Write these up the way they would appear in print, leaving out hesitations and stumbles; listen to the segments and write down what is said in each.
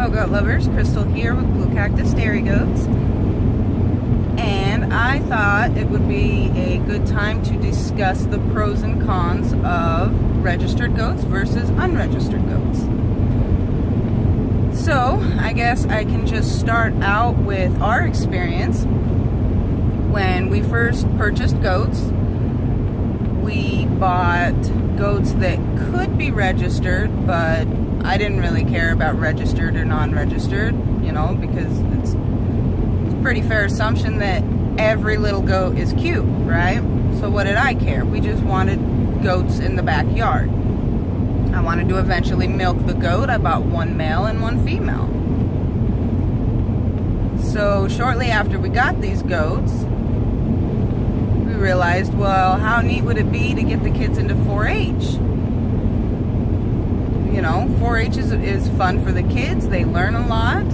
Hello goat lovers, Crystal here with Blue Cactus Dairy Goats, and I thought it would be a good time to discuss the pros and cons of registered goats versus unregistered goats. So I guess I can just start out with our experience. When we first purchased goats, we bought goats that could be registered, but I didn't really care about registered or non-registered, you know, because it's a pretty fair assumption that every little goat is cute, right? So what did I care? We just wanted goats in the backyard. I wanted to eventually milk the goat. I bought one male and one female. So shortly after we got these goats, we realized, well, how neat would it be to get the kids into 4-H? You know, 4-H is fun for the kids. They learn a lot,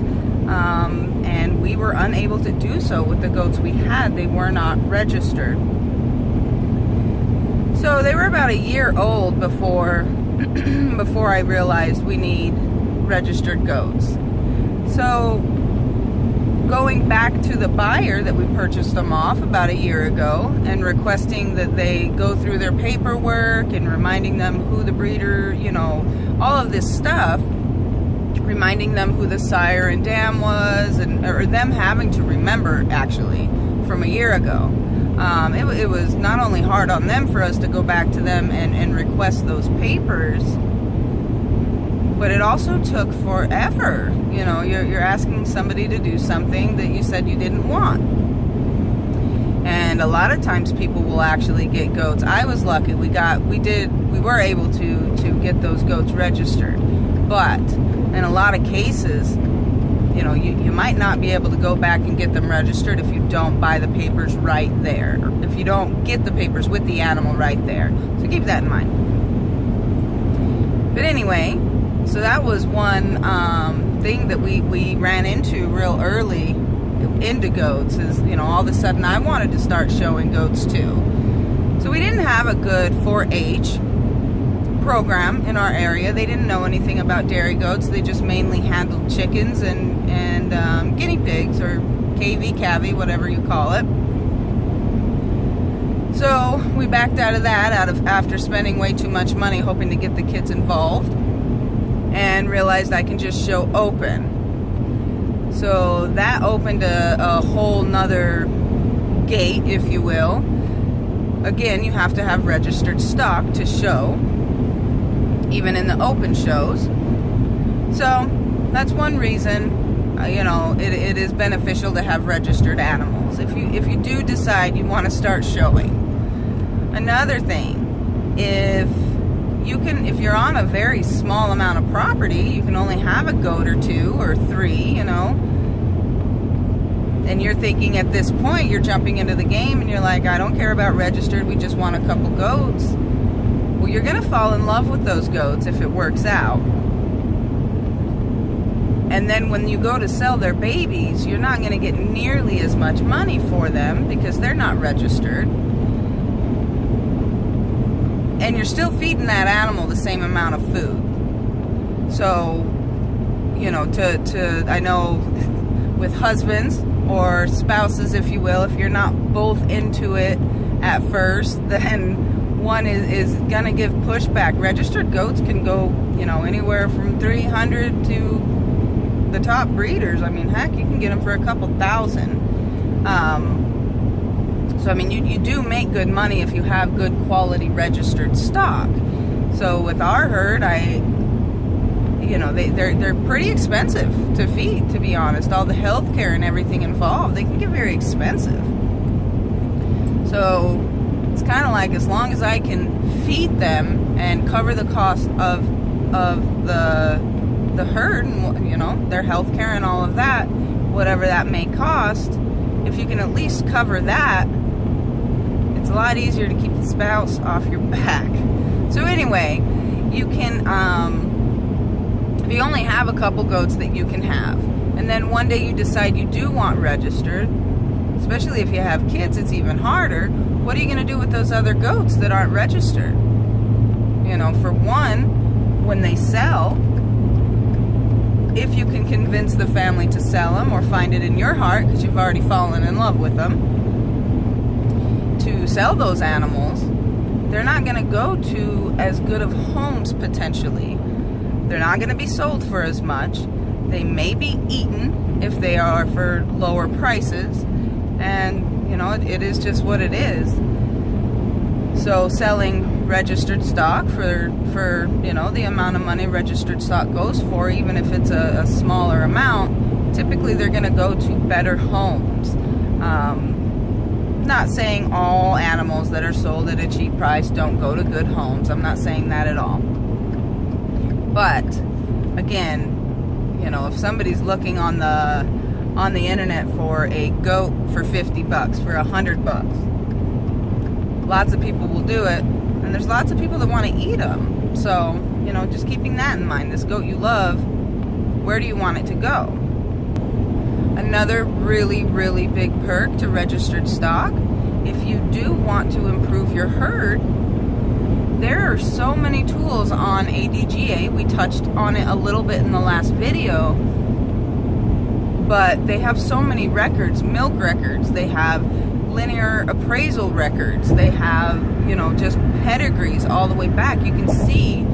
and we were unable to do so with the goats we had. They were not registered. So they were about a year old before I realized we need registered goats. So going back to the buyer that we purchased them off about a year ago and requesting that they go through their paperwork and reminding them who the breeder, you know, all of this stuff, reminding them who the sire and dam was, or them having to remember actually from a year ago. It was not only hard on them for us to go back to them and request those papers, but it also took forever. You know, you're asking somebody to do something that you said you didn't want. And a lot of times people will actually get goats. I was lucky. We were able to get those goats registered. But in a lot of cases, you know, you might not be able to go back and get them registered if you don't buy the papers right there. Or if you don't get the papers with the animal right there. So keep that in mind. But anyway, so that was one thing that we ran into real early into goats is, you know, all of a sudden I wanted to start showing goats too. So we didn't have a good 4-H program in our area. They didn't know anything about dairy goats. They just mainly handled chickens and guinea pigs, or KV, whatever you call it. So we backed out of that after spending way too much money hoping to get the kids involved, and realized I can just show open. So that opened a whole nother gate, if you will. Again, you have to have registered stock to show, even in the open shows. So that's one reason, you know, it is beneficial to have registered animals if you do decide you want to start showing. Another thing, if you're on a very small amount of property, you can only have a goat or 2 or 3, you know, and you're thinking at this point, you're jumping into the game and you're like, I don't care about registered, we just want a couple goats. Well, you're going to fall in love with those goats if it works out. And then when you go to sell their babies, you're not going to get nearly as much money for them because they're not registered. And you're still feeding that animal the same amount of food. So, you know, I know with husbands or spouses, if you will, if you're not both into it at first, then one is gonna give pushback. Registered goats can go, you know, anywhere from 300 to the top breeders. I mean, heck, you can get them for a couple $1,000. So I mean, you do make good money if you have good quality registered stock. So with our herd, you know, they're pretty expensive to feed, to be honest. All the health care and everything involved, they can get very expensive. So it's kind of like, as long as I can feed them and cover the cost of the herd, and, you know, their health care and all of that, whatever that may cost, if you can at least cover that, it's a lot easier to keep the spouse off your back. So anyway, you can, if you only have a couple goats that you can have, and then one day you decide you do want registered, especially if you have kids, it's even harder. What are you going to do with those other goats that aren't registered? You know, for one, when they sell, if you can convince the family to sell them or find it in your heart, because you've already fallen in love with them, to sell those animals, they're not going to go to as good of homes potentially. They're not going to be sold for as much. They may be eaten if they are for lower prices. And, you know, it is just what it is. So selling registered stock for you know, the amount of money registered stock goes for, even if it's a smaller amount, typically they're going to go to better homes. Not saying all animals that are sold at a cheap price don't go to good homes. I'm not saying that at all. But again, you know, if somebody's looking on the internet for a goat for 50 bucks, for 100 bucks, lots of people will do it, and there's lots of people that want to eat them. So, you know, just keeping that in mind, this goat you love, where do you want it to go? Another really, really big perk to registered stock, if you do want to improve your herd, there are so many tools on ADGA. We touched on it a little bit in the last video, but they have so many records, milk records, they have linear appraisal records, they have, you know, just pedigrees all the way back. You can see,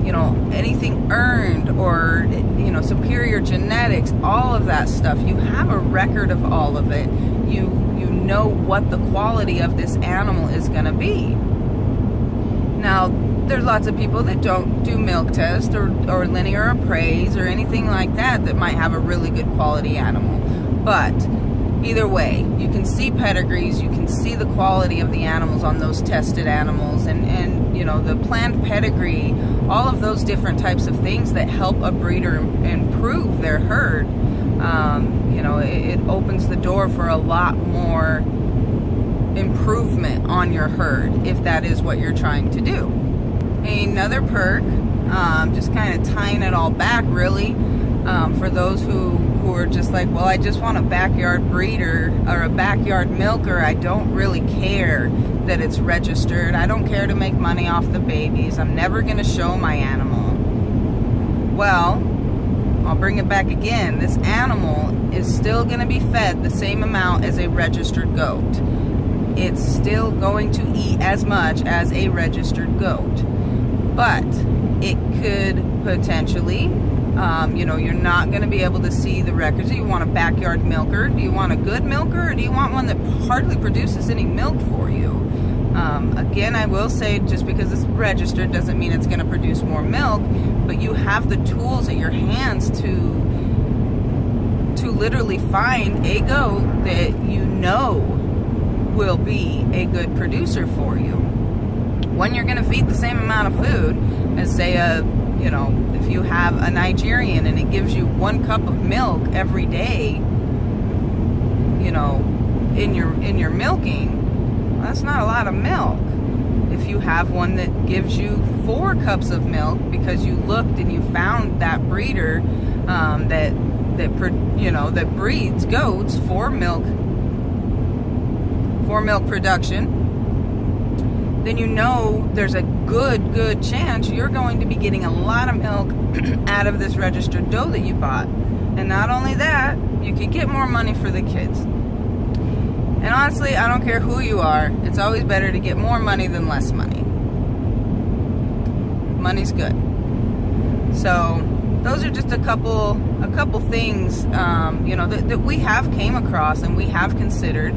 you know, anything earned or, you know, superior genetics, all of that stuff. You have a record of all of it. You know what the quality of this animal is going to be. Now, there's lots of people that don't do milk tests or linear appraise or anything like that that might have a really good quality animal. But either way, you can see pedigrees, you can see the quality of the animals on those tested animals, and you know, the planned pedigree, all of those different types of things that help a breeder improve their herd. You know, it opens the door for a lot more improvement on your herd if that is what you're trying to do. Another perk, just kind of tying it all back really, for those who are just like, well, I just want a backyard breeder or a backyard milker. I don't really care that it's registered. I don't care to make money off the babies. I'm never going to show my animal. Well, I'll bring it back again. This animal is still going to be fed the same amount as a registered goat. It's still going to eat as much as a registered goat. But it could potentially, you know, you're not going to be able to see the records. Do you want a backyard milker? Do you want a good milker? Or do you want one that hardly produces any milk for you? Again, I will say, just because it's registered doesn't mean it's going to produce more milk, but you have the tools at your hands to literally find a goat that you know will be a good producer for you. When you're going to feed the same amount of food as, say, you know, if you have a Nigerian and it gives you 1 cup of milk every day, you know, in your milking, well, that's not a lot of milk. If you have one that gives you 4 cups of milk because you looked and you found that breeder that breeds goats for milk production, then you know there's a good chance you're going to be getting a lot of milk out of this registered doe that you bought. And not only that, you can get more money for the kids. And honestly, I don't care who you are, it's always better to get more money than less money. Money's good. So those are just a couple things, you know, that we have came across and we have considered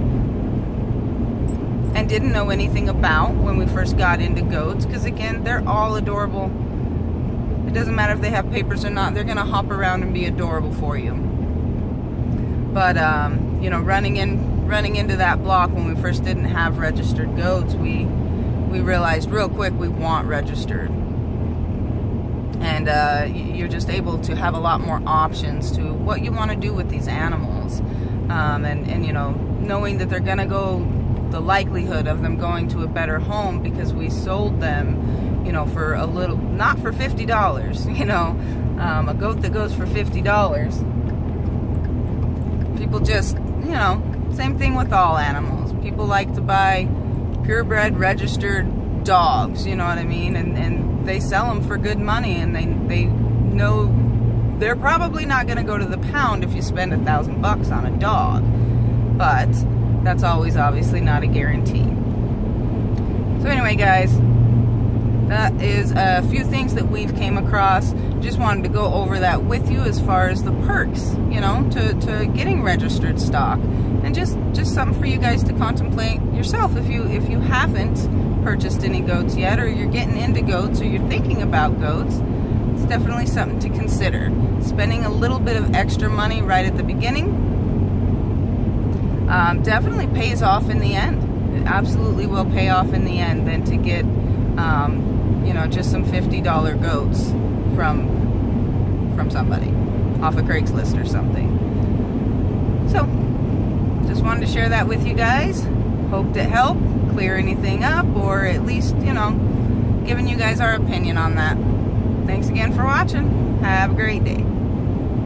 and didn't know anything about when we first got into goats, because again, they're all adorable. It doesn't matter if they have papers or not, they're gonna hop around and be adorable for you. But you know, running into that block when we first didn't have registered goats, we realized real quick we want registered. And you're just able to have a lot more options to what you want to do with these animals. And you know, knowing that they're gonna go, the likelihood of them going to a better home because we sold them, you know, for a little, not for $50, you know, a goat that goes for $50. People just, you know, same thing with all animals. People like to buy purebred registered dogs, you know what I mean? And they sell them for good money, and they know They're probably not going to go to the pound if you spend $1,000 on a dog, but that's always obviously not a guarantee. So anyway, guys, that is a few things that we've came across. Just wanted to go over that with you as far as the perks, you know, to getting registered stock, and just something for you guys to contemplate yourself if you haven't purchased any goats yet, or you're getting into goats, or you're thinking about goats. It's definitely something to consider. Spending a little bit of extra money right at the beginning definitely pays off in the end. It absolutely will pay off in the end than to get you know, just some $50 goats from somebody off of Craigslist or something. So just wanted to share that with you guys. Hope to help clear anything up, or at least, you know, giving you guys our opinion on that. Thanks again for watching. Have a great day.